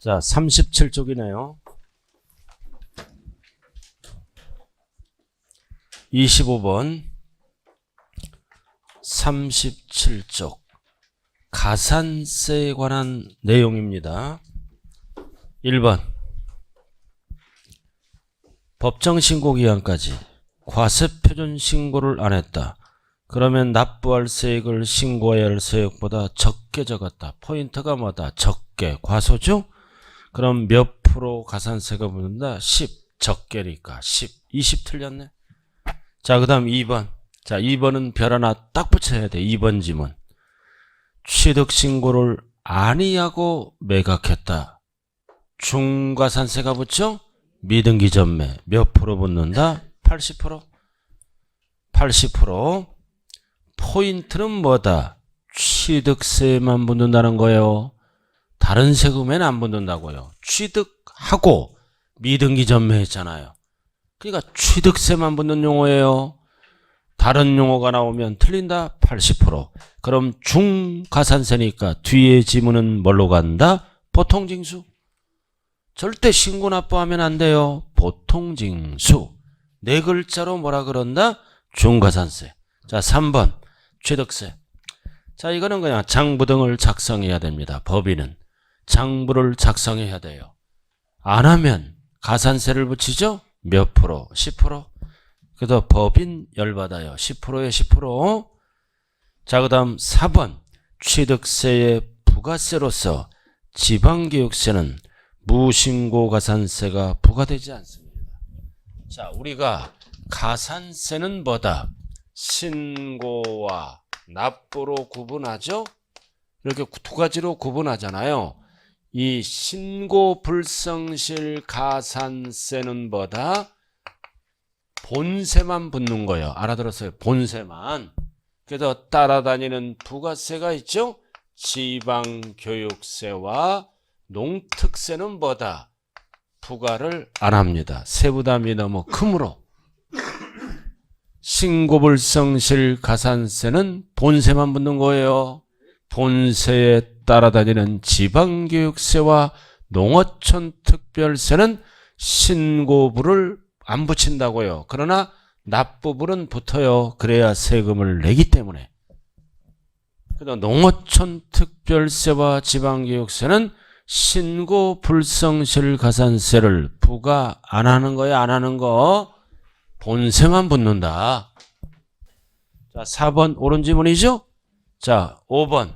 자, 37쪽이네요. 25번 37쪽 가산세에 관한 내용입니다. 1번 법정신고기한까지 과세표준 신고를 안 했다. 그러면 납부할 세액을 신고해야 할 세액보다 적게 적었다. 포인트가 뭐다? 적게. 과소죠? 그럼 몇 프로 가산세가 붙는다? 10. 적게니까 10. 20 틀렸네. 자, 그 다음 2번. 자, 2번은 별 하나 딱 붙여야 돼. 2번 지문. 취득신고를 아니하고 매각했다. 중과산세가 붙죠? 미등기 전매. 몇 프로 붙는다? 80%. 80%. 포인트는 뭐다? 취득세만 붙는다는 거예요. 다른 세금에는 안 붙는다고요. 취득하고 미등기 전매했잖아요. 그러니까 취득세만 붙는 용어예요. 다른 용어가 나오면 틀린다? 80%. 그럼 중가산세니까 뒤에 지문은 뭘로 간다? 보통징수. 절대 신고 납부하면 안 돼요. 보통징수. 네 글자로 뭐라 그런다? 중가산세. 자, 3번 취득세. 자, 이거는 그냥 장부 등을 작성해야 됩니다. 법인은 장부를 작성해야 돼요. 안 하면 가산세를 붙이죠? 몇 프로? 10%. 그래서 법인 열받아요. 10%에 10%. 자, 그 다음 4번 취득세의 부가세로서 지방교육세는 무신고 가산세가 부과되지 않습니다. 자, 우리가 가산세는 뭐다? 신고와 납부로 구분하죠? 이렇게 두 가지로 구분하잖아요. 이 신고 불성실 가산세는 뭐다? 본세만 붙는 거예요. 알아들었어요? 본세만. 그래서 따라다니는 부가세가 있죠? 지방교육세와 농특세는 뭐다? 부과를 안 합니다. 세부담이 너무 크므로. 신고불성실 가산세는 본세만 붙는 거예요. 본세에 따라다니는 지방교육세와 농어촌 특별세는 신고불을 안 붙인다고요. 그러나 납부불은 붙어요. 그래야 세금을 내기 때문에. 그래서 농어촌 특별세와 지방교육세는 신고불성실 가산세를 부과 안 하는 거야, 안 하는 거? 본세만 붙는다. 자, 4번 옳은 지문이죠? 자, 5번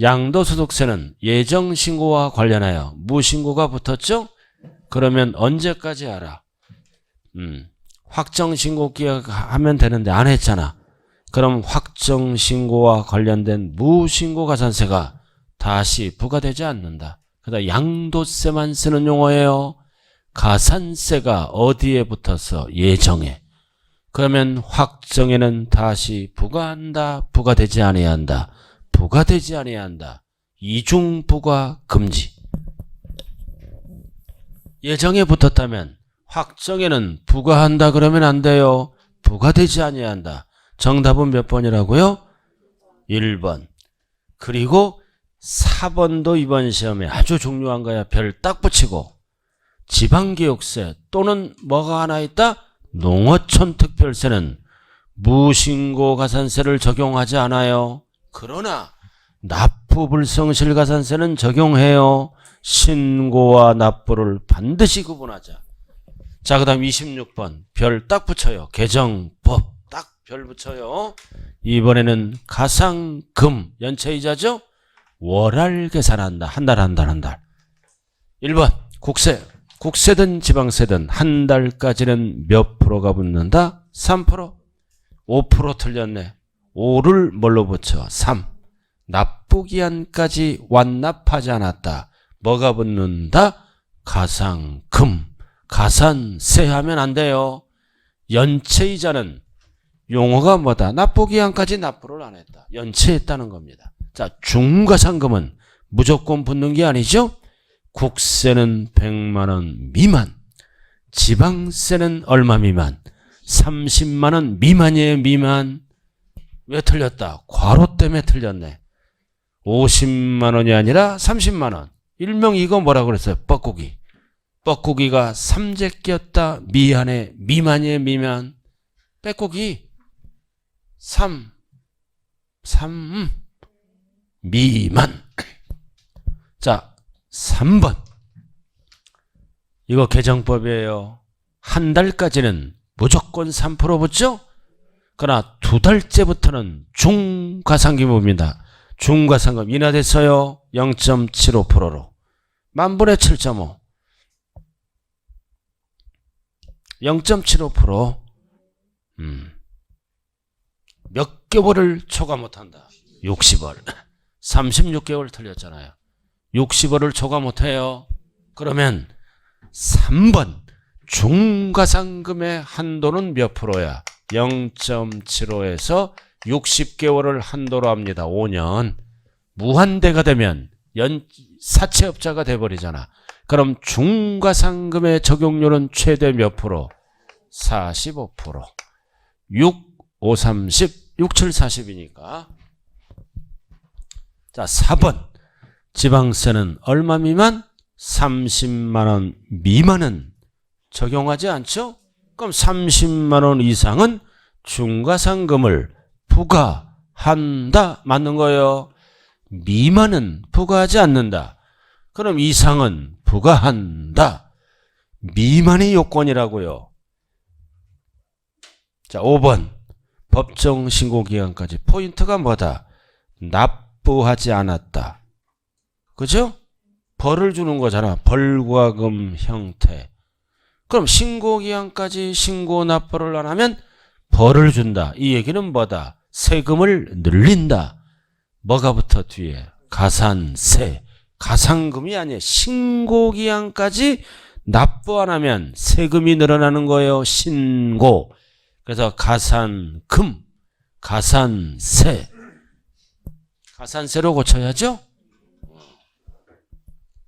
양도소득세는 예정신고와 관련하여 무신고가 붙었죠? 그러면 언제까지 알아? 확정신고기간 하면 되는데 안 했잖아. 그럼 확정신고와 관련된 무신고 가산세가 다시 부과되지 않는다. 그러다 양도세만 쓰는 용어예요. 가산세가 어디에 붙어서? 예정에. 그러면 확정에는 다시 부과한다, 부과되지 아니한다. 부과되지 아니한다. 이중부과 금지. 예정에 붙었다면 확정에는 부과한다 그러면 안 돼요. 부과되지 아니한다. 정답은 몇 번이라고요? 1번. 그리고 4번도 이번 시험에 아주 중요한 거야. 별 딱 붙이고. 지방교육세 또는 뭐가 하나 있다? 농어촌 특별세는 무신고 가산세를 적용하지 않아요. 그러나 납부불성실 가산세는 적용해요. 신고와 납부를 반드시 구분하자. 자, 그 다음 26번 별 딱 붙여요. 개정법 딱 별 붙여요. 이번에는 가상금 연체이자죠? 월할 계산한다. 한 달. 1번 국세. 국세든 지방세든 한 달까지는 몇 프로가 붙는다? 3%. 5% 틀렸네. 5를 뭘로 붙여? 3. 납부기한까지 완납하지 않았다. 뭐가 붙는다? 가상금. 가산세 하면 안 돼요. 연체이자는 용어가 뭐다? 납부기한까지 납부를 안 했다. 연체했다는 겁니다. 자, 중가상금은 무조건 붙는 게 아니죠? 국세는 100만원 미만, 지방세는 얼마 미만? 30만원 미만이에요. 미만. 왜 틀렸다? 괄호 때문에 틀렸네. 50만원이 아니라 30만원. 일명 이거 뭐라고 그랬어요? 뻐꾸기. 뻐꾸기가 삼재 끼었다. 미안해. 미만이에요. 미만. 빼꾸기. 삼 미만. 자, 3번. 이거 개정법이에요. 한 달까지는 무조건 3% 붙죠? 그러나 2달째부터는 중과상기부입니다. 중과상금 인하됐어요. 0.75%로. 만분의 7.5. 0.75%. 몇 개월을 초과 못한다. 60월. 36개월 틀렸잖아요. 60월을 초과 못해요. 그러면 3번 중과상금의 한도는 몇 프로야? 0.75에서 60개월을 한도로 합니다. 5년. 무한대가 되면 사채업자가 돼버리잖아. 그럼 중과상금의 적용률은 최대 몇 프로? 45%. 6, 5, 30, 6, 7, 40이니까. 자, 4번. 지방세는 얼마 미만? 30만 원 미만은 적용하지 않죠? 그럼 30만 원 이상은 중과상금을 부과한다. 맞는 거예요. 미만은 부과하지 않는다. 그럼 이상은 부과한다. 미만의 요건이라고요. 자, 5번. 법정 신고 기간까지. 포인트가 뭐다? 납부하지 않았다. 그죠? 벌을 주는 거잖아. 벌과금 형태. 그럼 신고기한까지 신고 납부를 안 하면 벌을 준다. 이 얘기는 뭐다? 세금을 늘린다. 뭐가 붙어 뒤에? 가산세. 가상금이 아니에요. 신고기한까지 납부 안 하면 세금이 늘어나는 거예요. 신고. 그래서 가산금, 가산세. 가산세로 고쳐야죠?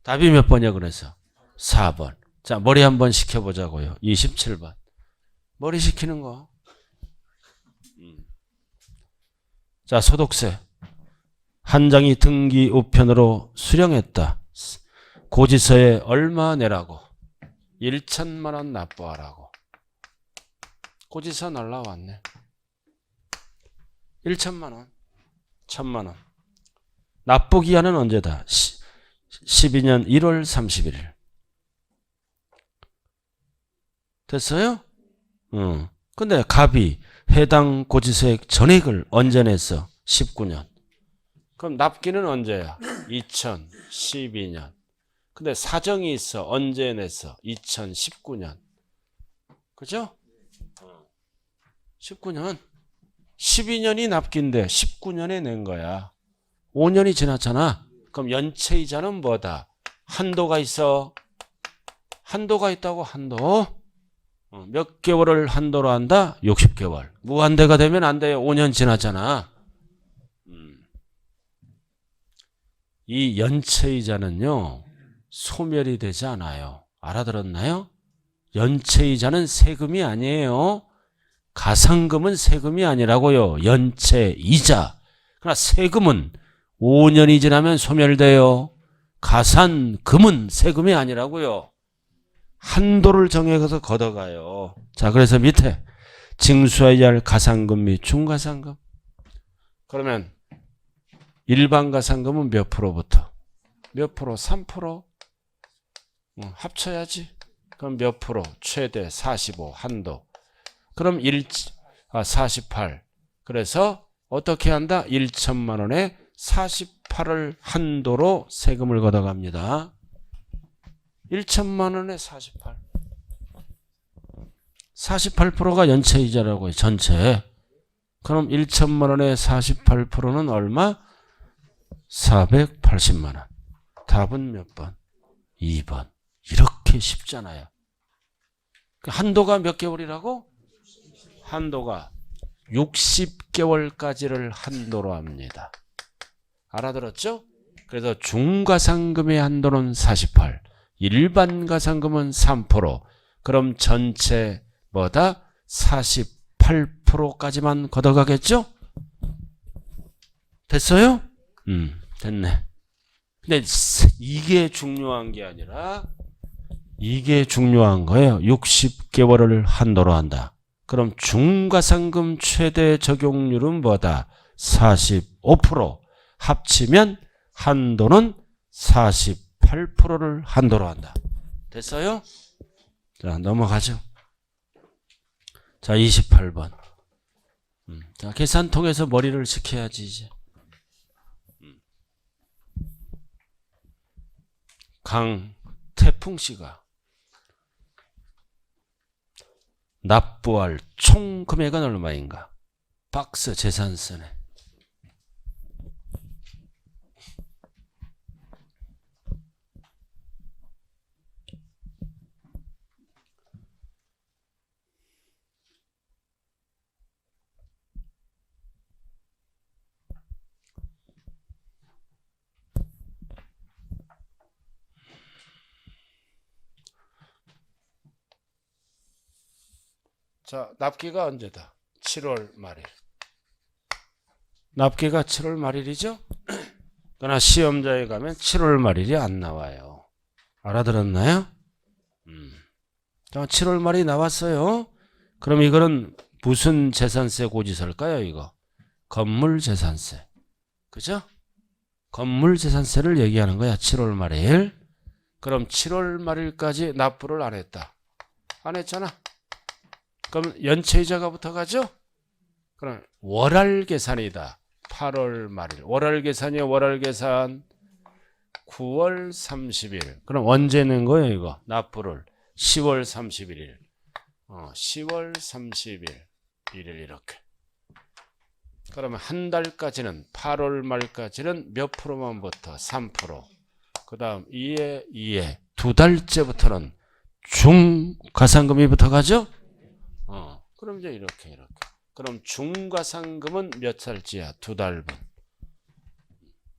답이 몇 번이야 그래서? 4번. 자, 머리 한번 식혀보자고요. 27번. 머리 식히는 거. 자, 소득세. 한 장이 등기 우편으로 수령했다. 고지서에 얼마 내라고? 1천만 원 납부하라고. 고지서 날라왔네. 1천만 원. 1천만 원. 납부기한은 언제다? 12년 1월 31일. 됐어요? 근데 갑이 해당 고지서액 전액을 언제 냈어? 19년. 그럼 납기는 언제야? 2012년. 근데 사정이 있어. 언제 냈어? 2019년. 그죠? 19년. 12년이 납기인데 19년에 낸 거야. 5년이 지났잖아. 그럼 연체이자는 뭐다? 한도가 있어. 한도가 있다고. 한도. 몇 개월을 한도로 한다? 60개월. 무한대가 되면 안 돼요. 5년 지났잖아. 이 연체이자는요, 소멸이 되지 않아요. 알아들었나요? 연체이자는 세금이 아니에요. 가상금은 세금이 아니라고요. 연체이자. 그러나 세금은 5년이 지나면 소멸돼요. 가산금은 세금이 아니라고요. 한도를 정해서 걷어가요. 자, 그래서 밑에 징수해야 할 가상금 및 중가상금. 그러면 일반 가상금은 몇 프로부터? 몇 프로? 3%? 합쳐야지. 그럼 몇 프로? 최대 45 한도. 그럼 48. 그래서 어떻게 한다? 1천만 원에 48을 한도로 세금을 걷어갑니다. 1천만 원에 48. 48%가 연체이자라고요. 전체. 그럼 1천만 원에 48%는 얼마? 480만 원. 답은 몇 번? 2번. 이렇게 쉽잖아요. 한도가 몇 개월이라고? 한도가 60개월까지를 한도로 합니다. 알아들었죠? 그래서 중가상금의 한도는 48. 일반 가상금은 3%. 그럼 전체 뭐다? 48%까지만 걷어가겠죠? 됐어요? 됐네. 근데 이게 중요한 게 아니라 이게 중요한 거예요. 60개월을 한도로 한다. 그럼 중과상금 최대 적용률은 뭐다? 45%. 합치면 한도는 48%를 한도로 한다. 됐어요? 자, 넘어가죠. 자, 28번. 자, 계산통에서 머리를 식혀야지, 이제. 강태풍 씨가 납부할 총 금액은 얼마인가? 박스 재산세네. 자, 납기가 언제다? 7월 말일. 납기가 7월 말일이죠? 그러나 시험자에 가면 7월 말일이 안 나와요. 알아들었나요? 자, 7월 말이 나왔어요. 그럼 이거는 무슨 재산세 고지서일까요, 이거? 건물 재산세. 그죠? 건물 재산세를 얘기하는 거야, 7월 말일. 그럼 7월 말일까지 납부를 안 했다. 안 했잖아. 그럼 연체이자가 붙어가죠? 그럼 월할 계산이다. 8월 말일. 월할 계산이요, 월할 계산. 9월 30일. 그럼 언제 낸 거예요, 이거? 납부를. 10월 31일. 10월 30일. 일일 이렇게. 그러면 한 달까지는 8월 말까지는 몇 프로만 붙어? 3%. 그 다음 2에 두 달째부터는 중과상금이 붙어가죠? 그럼 이제 이렇게. 그럼 중과상금은 몇 살지야? 두 달분.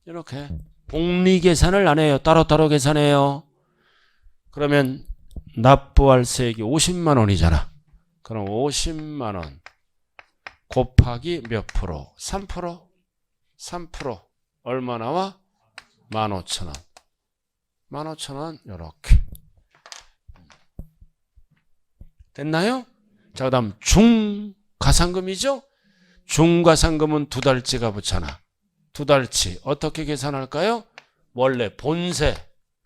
이렇게. 복리 계산을 안 해요. 따로따로 계산해요. 그러면 납부할 세액이 50만 원이잖아. 그럼 50만 원 곱하기 몇 프로? 3%. 3%. 얼마 나와? 15,000원. 15,000원 이렇게. 됐나요? 자, 그 다음 중과상금이죠? 중과상금은 두 달치가 붙잖아. 두 달치. 어떻게 계산할까요? 원래 본세.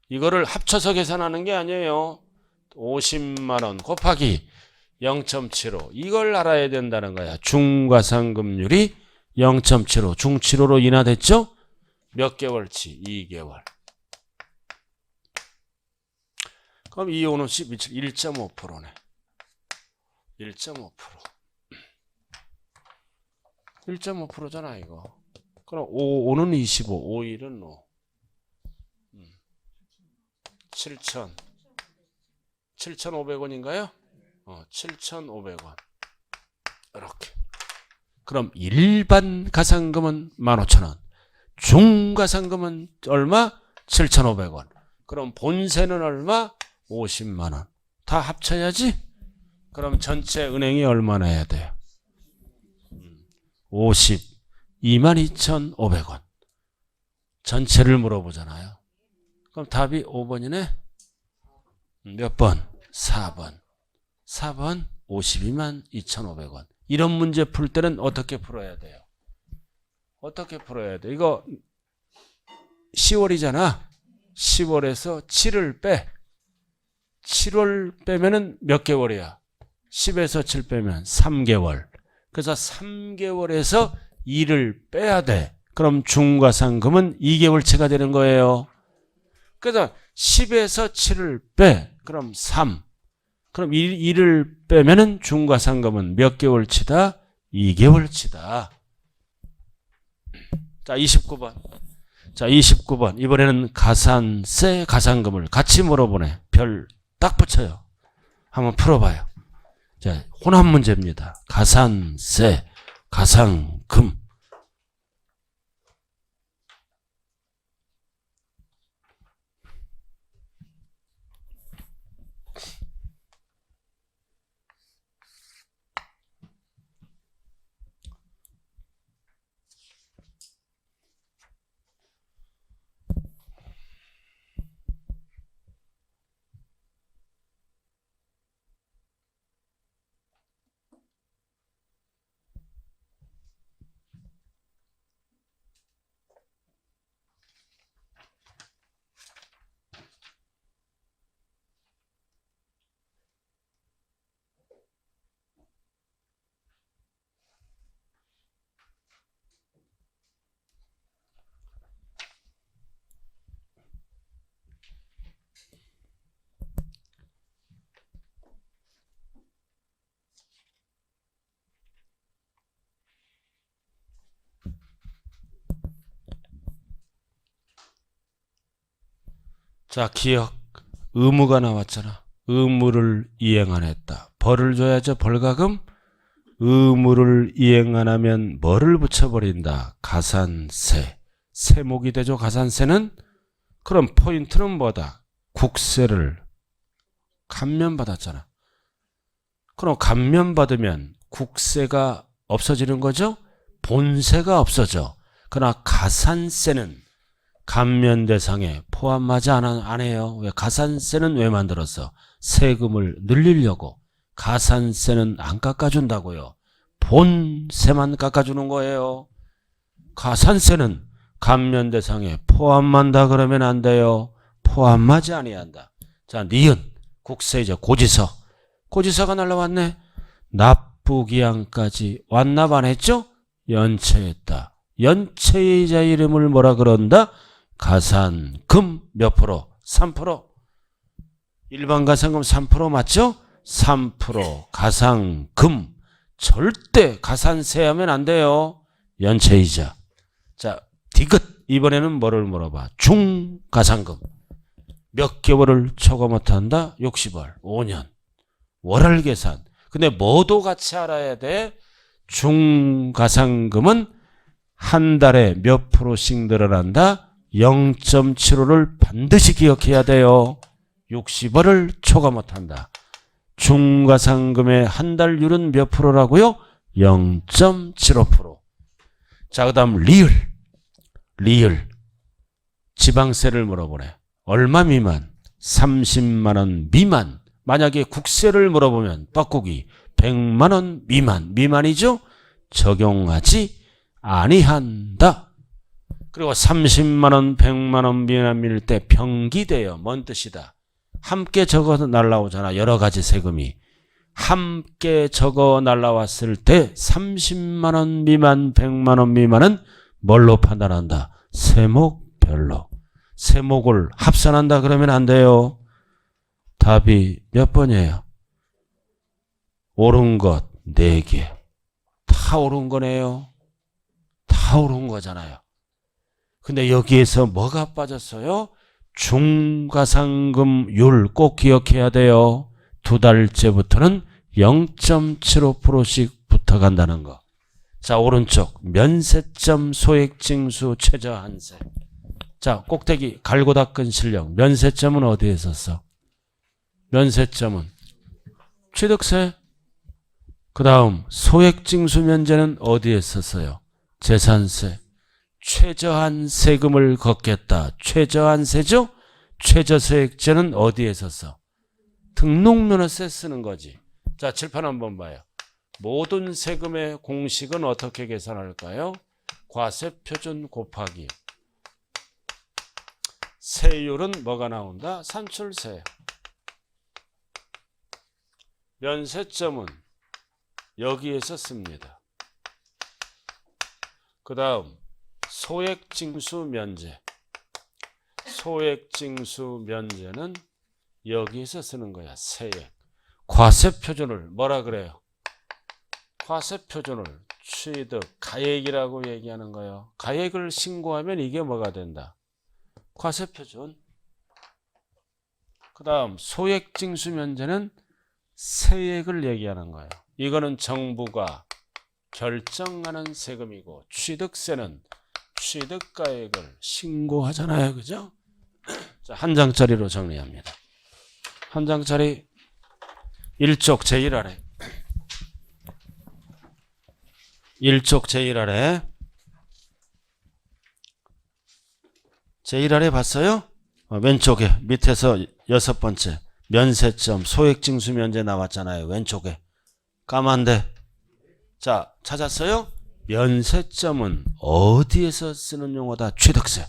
이거를 합쳐서 계산하는 게 아니에요. 50만 원 곱하기 0.75. 이걸 알아야 된다는 거야. 중과상금률이 0.75. 중75로 인하됐죠? 몇 개월치? 2개월. 그럼 2, 5는 1.5%네. 1.5%. 1.5%잖아, 이거. 그럼 5는 25, 5일은 5. 7,500원인가요? 7,500원. 이렇게. 그럼 일반 가상금은 15,000원. 중가상금은 얼마? 7,500원. 그럼 본세는 얼마? 50만 원. 다 합쳐야지? 그럼 전체 은행이 얼마나 해야 돼요? 52만 2,500원. 전체를 물어보잖아요. 그럼 답이 5번이네? 몇 번? 4번. 4번 52만 2,500원. 이런 문제 풀 때는 어떻게 풀어야 돼요? 어떻게 풀어야 돼? 이거 10월이잖아. 10월에서 7을 빼. 7월 빼면은 몇 개월이야? 10에서 7 빼면 3개월. 그래서 3개월에서 2를 빼야 돼. 그럼 중과상금은 2개월치가 되는 거예요. 그래서 10에서 7을 빼. 그럼 3. 그럼 2를 빼면은 중과상금은 몇 개월치다? 2개월치다. 자, 29번. 자, 29번. 이번에는 가산세, 가상금을 같이 물어보네. 별 딱 붙여요. 한번 풀어봐요. 자, 혼합 문제입니다. 가산세, 가상금. 자, 기억. 의무가 나왔잖아. 의무를 이행 안 했다. 벌을 줘야죠. 벌가금. 의무를 이행 안 하면 뭐를 붙여버린다? 가산세. 세목이 되죠. 가산세는. 그럼 포인트는 뭐다? 국세를 감면받았잖아. 그럼 감면받으면 국세가 없어지는 거죠? 본세가 없어져. 그러나 가산세는 감면 대상에 포함하지 안 해요. 왜? 가산세는 왜 만들었어? 세금을 늘리려고. 가산세는 안 깎아준다고요. 본세만 깎아주는 거예요. 가산세는 감면 대상에 포함한다 그러면 안 돼요. 포함하지 아니한다. 자, 니은 국세이자 고지서. 고지서가 날라왔네. 납부기한까지 완납 안 했죠? 연체했다. 연체이자 이름을 뭐라 그런다? 가산금 몇 프로? 3%. 일반 가산금 3% 맞죠? 3% 가산금. 절대 가산세 하면 안 돼요. 연체이자. 자, 디귿. 이번에는 뭐를 물어봐? 중가산금. 몇 개월을 초과 못한다? 60월. 5년. 월할 계산. 근데 뭐도 같이 알아야 돼? 중가산금은 한 달에 몇 프로씩 늘어난다? 0.75를 반드시 기억해야 돼요. 60월을 초과 못한다. 중가산금의 한 달률은 몇 프로라고요? 0.75%. 자, 그 다음 리을. 리을. 지방세를 물어보네. 얼마 미만? 30만원 미만. 만약에 국세를 물어보면 뻐꾸기 100만원 미만. 미만이죠? 적용하지 아니한다. 그리고 30만원 100만원 미만일 때 병기돼요. 뭔 뜻이다? 함께 적어 날라오잖아. 여러 가지 세금이. 함께 적어 날라왔을 때 30만원 미만 100만원 미만은 뭘로 판단한다? 세목별로. 세목을 합산한다 그러면 안 돼요. 답이 몇 번이에요? 옳은 것 4개. 다 옳은 거네요. 다 옳은 거잖아요. 근데 여기에서 뭐가 빠졌어요? 중가산금률 꼭 기억해야 돼요. 2달째부터는 0.75%씩 붙어간다는 거. 자, 오른쪽 면세점 소액징수 최저한세. 자, 꼭대기 갈고 닦은 실력. 면세점은 어디에 있었어? 면세점은 취득세. 그 다음 소액징수 면제는 어디에 있었어요? 재산세. 최저한 세금을 걷겠다. 최저한세죠? 최저세액제는 어디에 있었어? 등록면허세 쓰는 거지. 자, 칠판 한번 봐요. 모든 세금의 공식은 어떻게 계산할까요? 과세표준 곱하기 세율은 뭐가 나온다? 산출세. 면세점은 여기에서 씁니다. 그 다음 소액징수 면제. 소액징수 면제는 여기에서 쓰는 거야. 세액. 과세표준을 뭐라 그래요? 과세표준을 취득 가액이라고 얘기하는 거예요. 가액을 신고하면 이게 뭐가 된다? 과세표준. 그 다음 소액징수 면제는 세액을 얘기하는 거예요. 이거는 정부가 결정하는 세금이고 취득세는 취득가액을 신고하잖아요. 그죠? 자, 한 장짜리로 정리합니다. 한 장짜리 1쪽 제1 아래 1쪽 제1 아래 제1 아래 봤어요? 왼쪽에 밑에서 6번째 면세점 소액징수 면제 나왔잖아요. 왼쪽에 까만데. 자, 찾았어요? 면세점은 어디에서 쓰는 용어다? 취득세.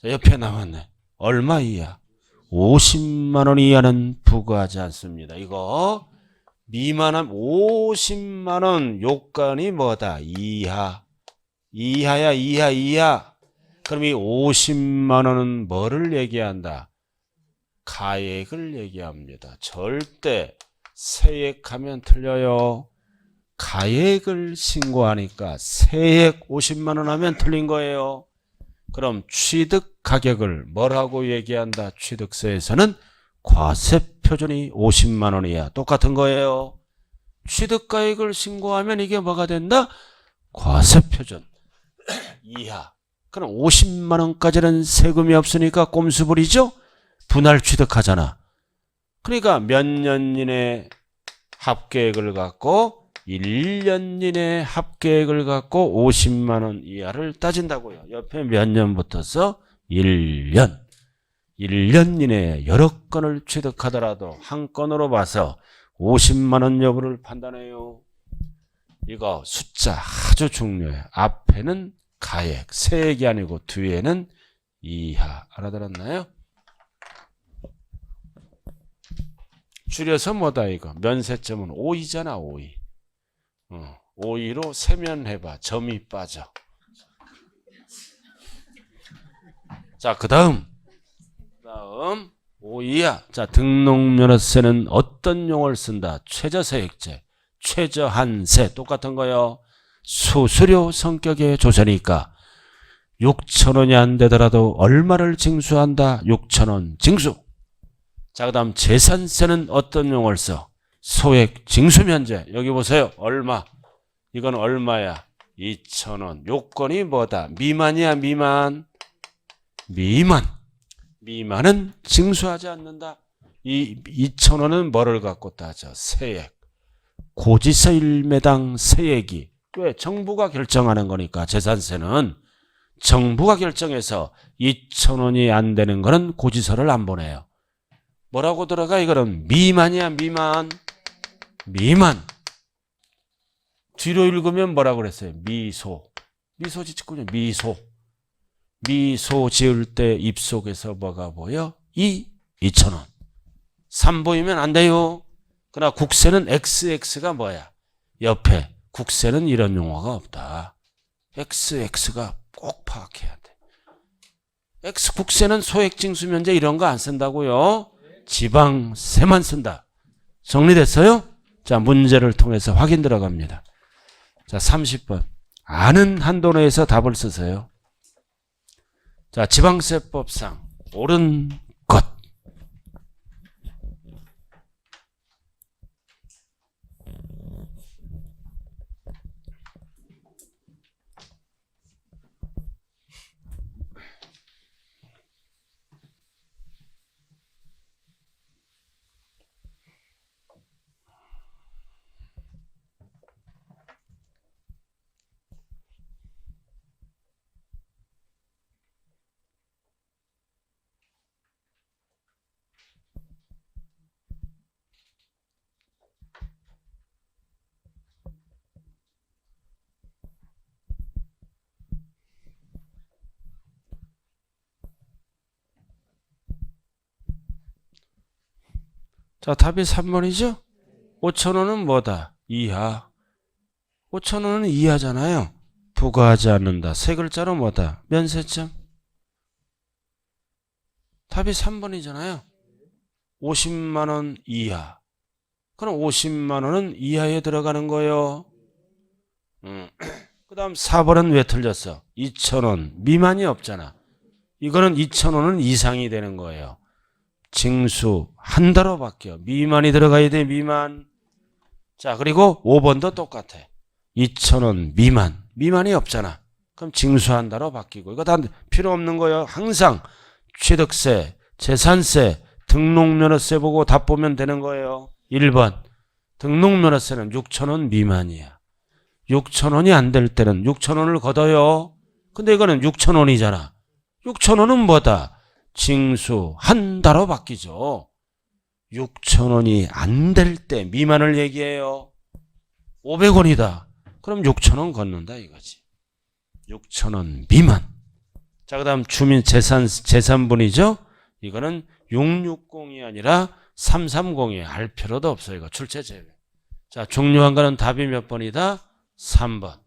자, 옆에 나왔네. 얼마 이하? 50만 원 이하는 부과하지 않습니다. 이거 미만한 50만 원 요건이 뭐다? 이하. 이하야, 이하. 그럼 이 50만 원은 뭐를 얘기한다? 가액을 얘기합니다. 절대 세액하면 틀려요. 가액을 신고하니까 세액 50만 원 하면 틀린 거예요. 그럼 취득 가격을 뭐라고 얘기한다? 취득세에서는 과세표준이 50만 원이야. 똑같은 거예요. 취득가액을 신고하면 이게 뭐가 된다? 과세표준 이하. 그럼 50만 원까지는 세금이 없으니까 꼼수부리죠? 분할 취득하잖아. 그러니까 몇 년 이내 합계액을 갖고 1년 이내 합계액을 갖고 50만 원 이하를 따진다고요. 옆에 몇 년 붙어서 1년. 1년 이내에 여러 건을 취득하더라도 한 건으로 봐서 50만 원 여부를 판단해요. 이거 숫자 아주 중요해. 앞에는 가액, 세액이 아니고 뒤에는 이하. 알아들었나요? 줄여서 뭐다 이거. 면세점은 5이잖아 5이. 5위로 세면해봐. 점이 빠져. 자, 그 다음 5위야. 자, 등록면허세는 어떤 용어를 쓴다? 최저세액제, 최저한세. 똑같은 거요. 수수료 성격의 조세니까 6,000원이 안 되더라도 얼마를 징수한다? 6,000원 징수. 자, 그 다음 재산세는 어떤 용어를 써? 소액 징수면제. 여기 보세요. 얼마? 이건 얼마야? 2,000원. 요건이 뭐다? 미만이야 미만. 미만. 미만은 징수하지 않는다. 이 2,000원은 뭐를 갖고 따져? 세액. 고지서 1매당 세액이. 왜? 정부가 결정하는 거니까. 재산세는 정부가 결정해서 2,000원이 안 되는 거는 고지서를 안 보내요. 뭐라고 들어가? 이거는 미만이야 미만. 미만. 뒤로 읽으면 뭐라고 그랬어요? 미소. 미소 짓군요. 미소. 미소 지을 때 입속에서 뭐가 보여? 2,000원. 3 보이면 안 돼요. 그러나 국세는 XX가 뭐야? 옆에. 국세는 이런 용어가 없다. XX가 꼭 파악해야 돼. 국세는 소액징수면제 이런 거 안 쓴다고요. 지방세만 쓴다. 정리됐어요? 자, 문제를 통해서 확인 들어갑니다. 자, 30번. 아는 한도 내에서 답을 쓰세요. 자, 지방세법상 옳은 것. 자, 답이 3번이죠? 5,000원은 뭐다? 이하. 5,000원은 이하잖아요. 부과하지 않는다. 세 글자로 뭐다? 면세점. 답이 3번이잖아요. 50만 원 이하. 그럼 50만 원은 이하에 들어가는 거예요. 그 다음 4번은 왜 틀렸어? 2,000원 미만이 없잖아. 이거는 2,000원은 이상이 되는 거예요. 징수 한다로 바뀌어. 미만이 들어가야 돼. 미만. 자, 그리고 5번도 똑같아. 2,000원 미만. 미만이 없잖아. 그럼 징수한다로 바뀌고. 이거 다 필요 없는 거예요. 항상 취득세, 재산세, 등록면허세 보고 답 보면 되는 거예요. 1번. 등록면허세는 6,000원 미만이야. 6,000원이 안 될 때는 6,000원을 걷어요. 근데 이거는 6,000원이잖아. 6,000원은 뭐다? 징수한다로 바뀌죠. 6,000원이 안 될 때 미만을 얘기해요. 500원이다. 그럼 6,000원 걷는다 이거지. 6,000원 미만. 자, 그 다음 주민 재산분이죠. 이거는 660이 아니라 330이에요. 할 필요도 없어요. 이거 출제 제외. 자, 중요한 거는 답이 몇 번이다? 3번.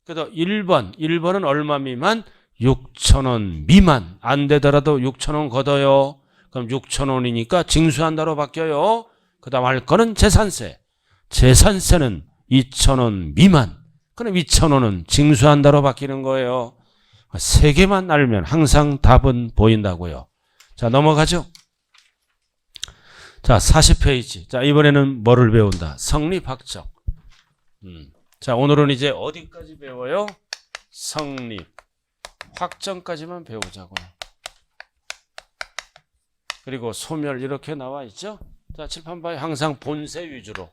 그래서 1번. 1번은 얼마 미만? 6,000원 미만. 안 되더라도 6,000원 걷어요. 그럼 6,000원이니까 징수한다로 바뀌어요. 그 다음 할 거는 재산세. 재산세는 2,000원 미만. 그럼 2,000원은 징수한다로 바뀌는 거예요. 세 개만 알면 항상 답은 보인다고요. 자, 넘어가죠. 자, 40페이지. 자, 이번에는 뭐를 배운다? 성립 확정. 자, 오늘은 이제 어디까지 배워요? 성립 확정까지만 배우자고요. 그리고 소멸 이렇게 나와 있죠? 자, 칠판 봐요. 항상 본세 위주로.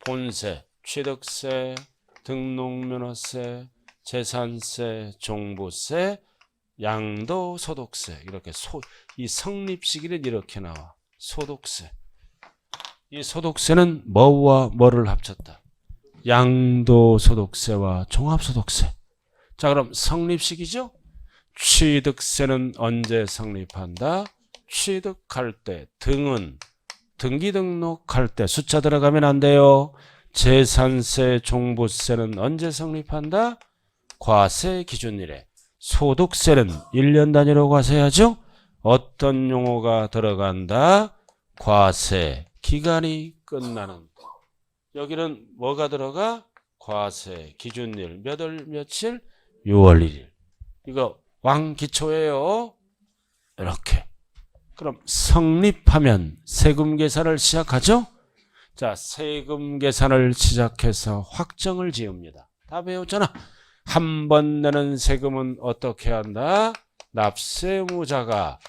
본세, 취득세, 등록면허세, 재산세, 종부세, 양도소득세. 이렇게 이 성립 시기는 이렇게 나와. 소득세. 이 소득세는 뭐와 뭐를 합쳤다? 양도소득세와 종합소득세. 자, 그럼 성립 시기죠? 취득세는 언제 성립한다? 취득할 때. 등은 등기 등록할 때 숫자 들어가면 안 돼요. 재산세, 종부세는 언제 성립한다? 과세 기준일에. 소득세는 1년 단위로 과세하죠? 어떤 용어가 들어간다? 과세 기간이 끝나는. 여기는 뭐가 들어가? 과세 기준일 몇 월 며칠? 6월 1일. 이거 왕기초예요. 이렇게. 그럼 성립하면 세금 계산을 시작하죠? 자, 세금 계산을 시작해서 확정을 지읍니다. 다 배웠잖아. 한 번 내는 세금은 어떻게 한다? 납세의무자가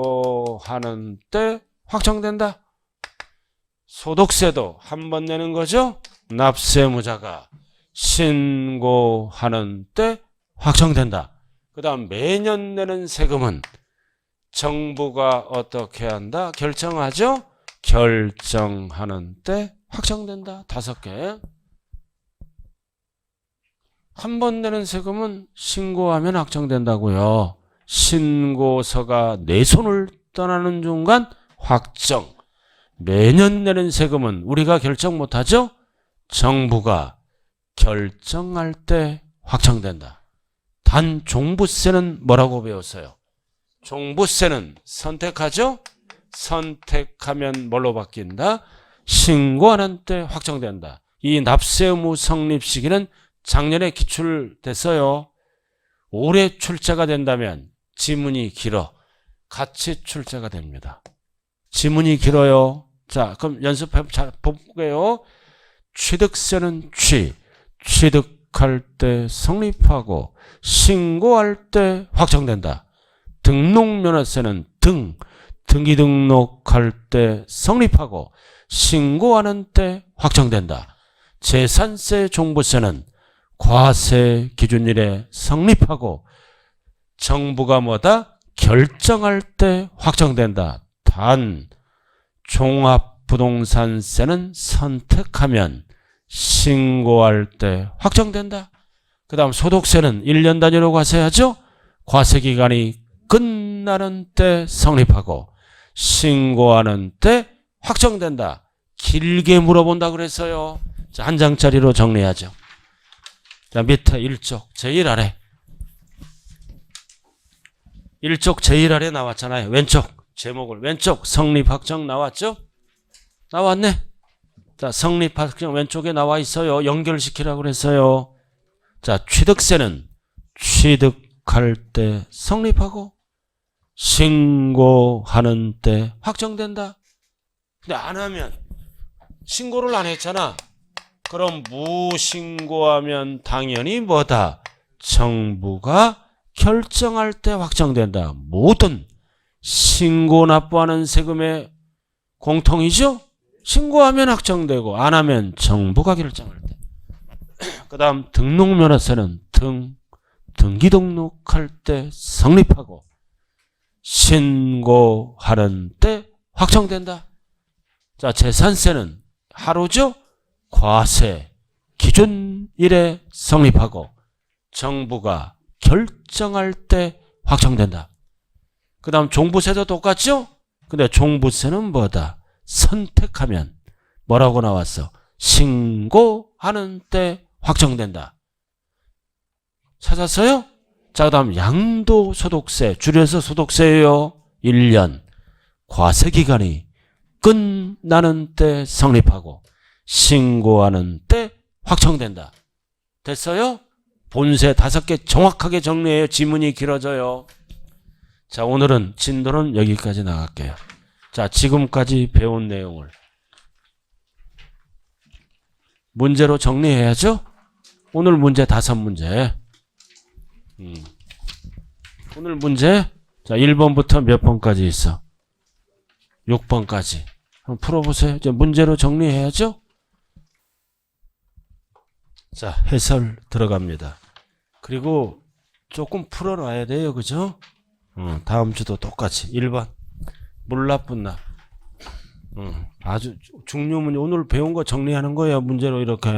신고하는 때 확정된다. 소득세도 한 번 내는 거죠? 납세의무자가 신고하는 때 확정된다. 그 다음 매년 내는 세금은 정부가 어떻게 한다? 결정하죠? 결정하는 때 확정된다. 5개. 한 번 내는 세금은 신고하면 확정된다고요. 신고서가 내 손을 떠나는 순간 확정. 매년 내는 세금은 우리가 결정 못하죠? 정부가 결정할 때 확정된다. 단 종부세는 뭐라고 배웠어요? 종부세는 선택하죠? 선택하면 뭘로 바뀐다? 신고하는 때 확정된다. 이 납세 의무 성립 시기는 작년에 기출됐어요. 올해 출제가 된다면 지문이 길어. 같이 출제가 됩니다. 지문이 길어요. 자, 그럼 연습해 볼게요. 취득세는 취득할 때 성립하고 신고할 때 확정된다. 등록면허세는 등기 등록할 때 성립하고 신고하는 때 확정된다. 재산세, 종부세는 과세 기준일에 성립하고 정부가 뭐다? 결정할 때 확정된다. 단 종합부동산세는 선택하면 신고할 때 확정된다. 그 다음 소득세는 1년 단위로 과세하죠? 과세기간이 끝나는 때 성립하고 신고하는 때 확정된다. 길게 물어본다 그랬어요. 자, 한 장짜리로 정리하죠. 자, 밑에 1쪽 제일 아래 1쪽 제일 아래 나왔잖아요. 왼쪽 제목을 왼쪽 성립 확정 나왔죠? 나왔네. 자, 성립 확정 왼쪽에 나와 있어요. 연결시키라고 그랬어요. 자, 취득세는 취득할 때 성립하고 신고하는 때 확정된다. 근데 안 하면 신고를 안 했잖아. 그럼 무신고하면 당연히 뭐다? 정부가 결정할 때 확정된다. 모든 신고 납부하는 세금의 공통이죠? 신고하면 확정되고 안 하면 정부가 결정할 때. 그 다음 등록면허세는 등기 등록할 때 성립하고 신고하는 때 확정된다. 자, 재산세는 하루죠? 과세 기준일에 성립하고 정부가 결정할 때 확정된다. 그 다음 종부세도 똑같죠? 근데 종부세는 뭐다? 선택하면 뭐라고 나왔어? 신고하는 때 확정된다. 찾았어요? 자, 그 다음 양도소득세 줄여서 소득세예요. 1년 과세기간이 끝나는 때 성립하고 신고하는 때 확정된다. 됐어요? 본세 5개 정확하게 정리해요. 지문이 길어져요. 자, 오늘은 진도는 여기까지 나갈게요. 자, 지금까지 배운 내용을 문제로 정리해야죠. 오늘 문제 5문제. 오늘 문제, 자, 1번부터 몇 번까지 있어? 6번까지. 한번 풀어보세요. 이제 문제로 정리해야죠. 자, 해설 들어갑니다. 그리고 조금 풀어놔야 돼요. 그죠? 다음 주도 똑같이. 1번. 물납분납. 아주 중요한 문제. 오늘 배운 거 정리하는 거예요. 문제로 이렇게.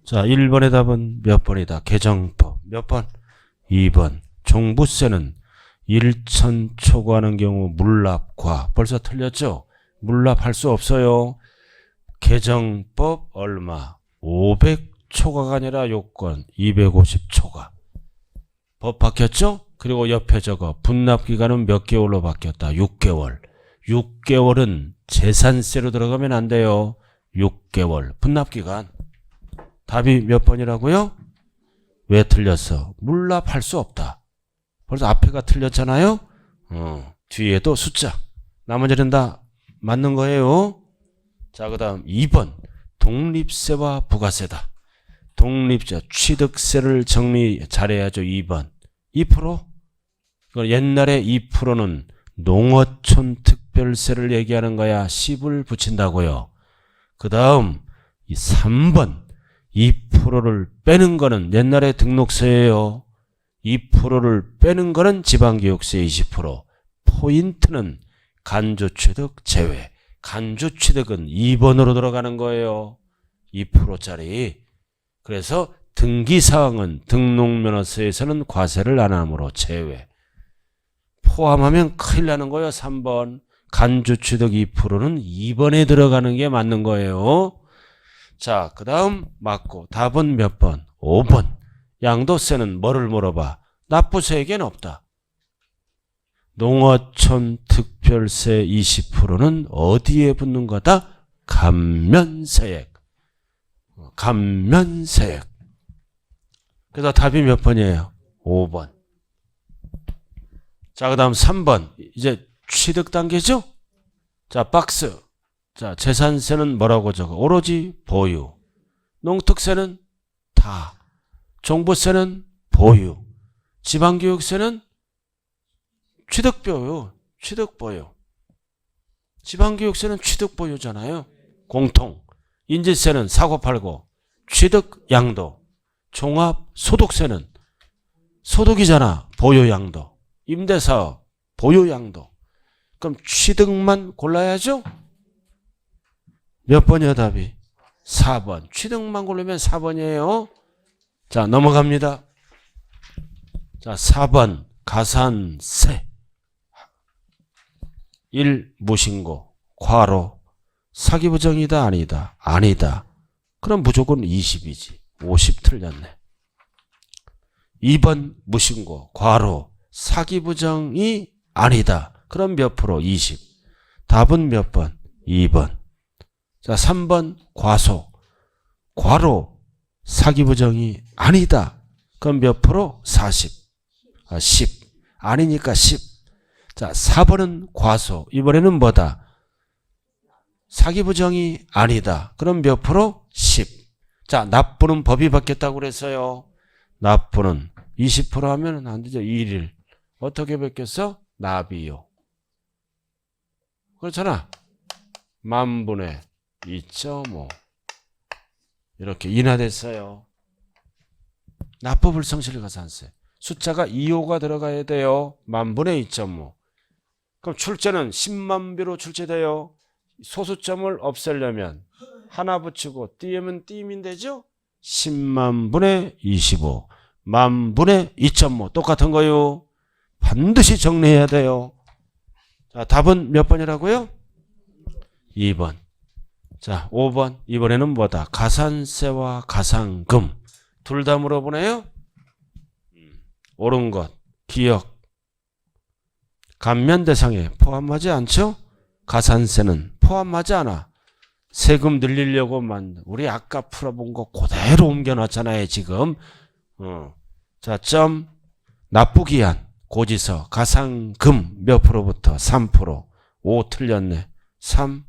자, 1번의 답은 몇 번이다? 개정법. 몇 번? 2번. 종부세는 1천 초과하는 경우 물납과. 벌써 틀렸죠? 물납할 수 없어요. 개정법 얼마? 500초과가 아니라 요건 250초과. 법 바뀌었죠? 그리고 옆에 적어. 분납기간은 몇 개월로 바뀌었다? 6개월. 6개월은 재산세로 들어가면 안 돼요. 6개월. 분납기간. 답이 몇 번이라고요? 왜 틀렸어? 물납할 수 없다. 벌써 앞에가 틀렸잖아요? 뒤에도 숫자. 나머지는 다 맞는 거예요. 자, 그 다음 2번. 독립세와 부가세다. 독립세, 취득세를 정리 잘해야죠. 2번. 2%? 옛날에 2%는 농어촌 특별세를 얘기하는 거야. 10을 붙인다고요. 그 다음 이 3번. 2%를 빼는 거는 옛날에 등록세예요. 2%를 빼는 거는 지방교육세 20%. 포인트는 간주취득 제외. 간주취득은 2번으로 들어가는 거예요. 2%짜리. 그래서 등기사항은 등록면허세에서는 과세를 안 하므로 제외. 포함하면 큰일 나는 거예요. 3번. 간주취득 2%는 2번에 들어가는 게 맞는 거예요. 자, 그 다음 맞고 답은 몇 번? 5번. 양도세는 뭐를 물어봐? 납부세액에는 없다. 농어촌 특별세 20%는 어디에 붙는 거다? 감면세액. 감면세액. 그래서 답이 몇 번이에요? 5번. 자, 그 다음 3번. 이제 취득 단계죠? 자, 박스. 자, 재산세는 뭐라고 적어? 오로지 보유. 농특세는 다. 종부세는 보유. 지방교육세는 취득보유. 취득보유. 지방교육세는 취득보유잖아요. 공통. 인지세는 사고팔고. 취득양도. 종합소득세는 소득이잖아. 보유양도. 임대사업. 보유양도. 그럼 취득만 골라야죠? 몇 번이야 답이? 4번. 취득만 고르면 4번이에요. 자, 넘어갑니다. 자, 4번. 가산세. 1. 무신고. 과로. 사기부정이다 아니다? 아니다. 그럼 무조건 20이지. 50 틀렸네. 2번. 무신고. 과로. 사기부정이 아니다. 그럼 몇 프로? 20. 답은 몇 번? 2번. 자, 3번. 과소. 과로. 사기부정이 아니다. 그럼 몇 프로? 40. 10. 아니니까 10. 자, 4번은 과소. 이번에는 뭐다? 사기부정이 아니다. 그럼 몇 프로? 10. 자, 납부는 법이 바뀌었다고 그랬어요. 납부는 20% 하면 안 되죠. 1일. 어떻게 바뀌었어? 납이요. 그렇잖아. 만분의 2.5. 이렇게 인하됐어요. 납부불성실 가산세. 숫자가 2호가 들어가야 돼요. 만분의 2.5. 그럼 출제는 10만비로 출제돼요. 소수점을 없애려면 하나 붙이고 띄우면 띄면 되죠. 10만분의 25. 만분의 2.5. 똑같은 거요. 반드시 정리해야 돼요. 자, 답은 몇 번이라고요? 2번. 자, 5번. 이번에는 뭐다? 가산세와 가산금. 둘 다 물어보네요. 옳은 것. 기억. 감면 대상에 포함하지 않죠? 가산세는 포함하지 않아. 세금 늘리려고만 우리 아까 풀어본 거 그대로 옮겨놨잖아요. 지금 자, 점, 납부기한, 고지서, 가상금 몇 프로부터? 3%. 5 틀렸네. 3.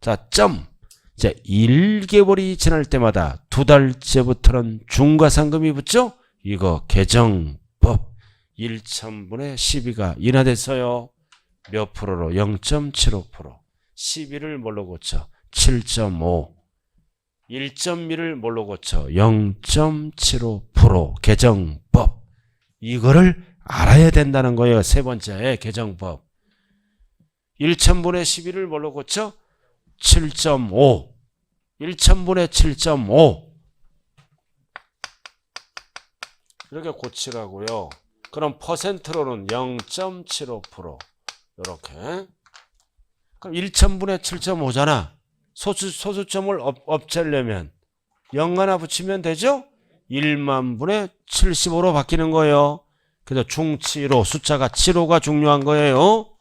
자, 점. 이제 1개월이 지날 때마다 2달째부터는 중과상금이 붙죠? 이거 개정법 1,000분의 12가 인하됐어요. 몇 프로로? 0.75%. 12를 뭘로 고쳐? 7.5. 1.1을 뭘로 고쳐? 0.75% 개정법. 이거를 알아야 된다는 거예요. 세 번째 개정법. 1,000분의 12를 뭘로 고쳐? 7.5. 1,000분의 7.5. 이렇게 고치라고요. 그럼 퍼센트로는 0.75%. 이렇게. 그럼 1,000분의 7.5잖아. 소수점을 없애려면 0 하나 붙이면 되죠? 1만 분의 75로 바뀌는 거예요. 그래서 중치로 숫자가 75가 중요한 거예요.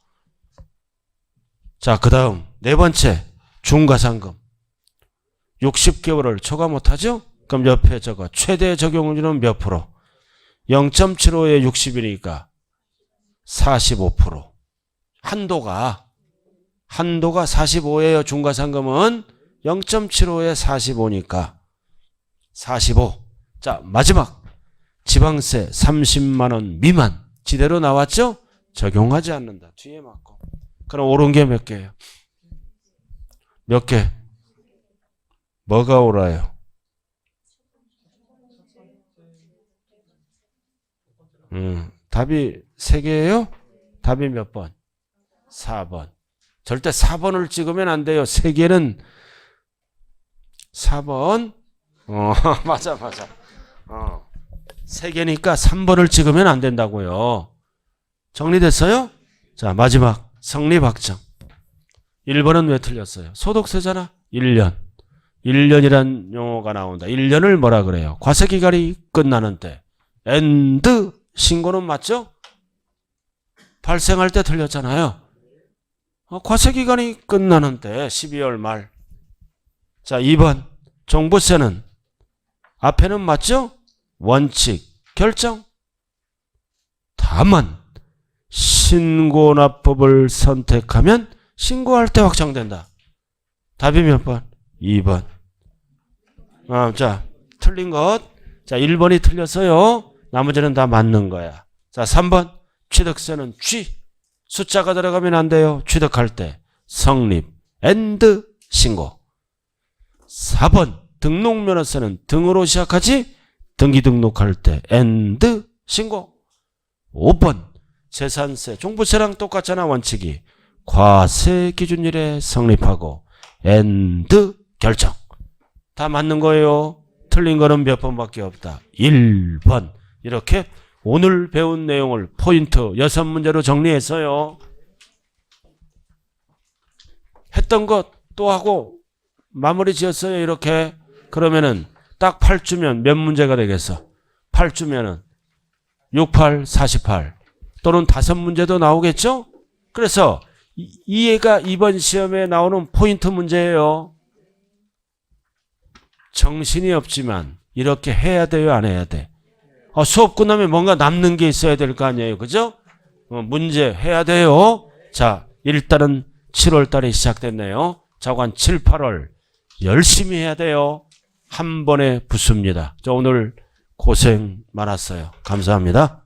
자, 그 다음 네 번째 중과상금. 60개월을 초과 못하죠? 그럼 옆에 저거 최대 적용률은 몇 프로? 0.75에 60이니까 45%. 한도가 45예요. 중과상금은 0.75에 45니까 45. 자, 마지막 지방세 30만 원 미만 지대로 나왔죠? 적용하지 않는다. 뒤에 맞고. 그럼 옳은 게 몇 개예요? 몇 개? 뭐가 옳아요? 답이 3개예요? 답이 몇 번? 4번. 절대 4번을 찍으면 안 돼요. 3개는 4번. 맞아. 3개니까 3번을 찍으면 안 된다고요. 정리됐어요? 자, 마지막 성립확정. 1번은 왜 틀렸어요? 소득세잖아. 1년. 1년이란 용어가 나온다. 1년을 뭐라 그래요? 과세기간이 끝나는 때. 엔드 신고는 맞죠? 발생할 때 틀렸잖아요. 과세기간이 끝나는 때 12월 말. 자, 2번 종부세는 앞에는 맞죠? 원칙 결정. 다만 신고납법을 선택하면 신고할 때 확정된다. 답이 몇 번? 2번. 자, 틀린 것. 자, 1번이 틀렸어요. 나머지는 다 맞는 거야. 자, 3번 취득세는 숫자가 들어가면 안 돼요. 취득할 때 성립 엔드 신고. 4번 등록면허세는 등으로 시작하지 등기 등록할 때 엔드 신고. 5번 재산세 종부세랑 똑같잖아. 원칙이 과세 기준일에 성립하고 엔드 결정. 다 맞는 거예요. 틀린 거는 몇 번밖에 없다. 1번. 이렇게 오늘 배운 내용을 포인트 6문제로 정리했어요. 했던 것 또 하고 마무리 지었어요. 이렇게. 그러면은 딱 8주면 몇 문제가 되겠어? 8주면은 6, 8, 48 또는 5문제도 나오겠죠? 그래서 이해가 이번 시험에 나오는 포인트 문제예요. 정신이 없지만 이렇게 해야 돼요? 안 해야 돼? 수업 끝나면 뭔가 남는 게 있어야 될 거 아니에요. 그죠? 문제 해야 돼요. 자, 일단은 7월 달에 시작됐네요. 자관 7, 8월 열심히 해야 돼요. 한 번에 붙습니다. 자, 오늘 고생 많았어요. 감사합니다.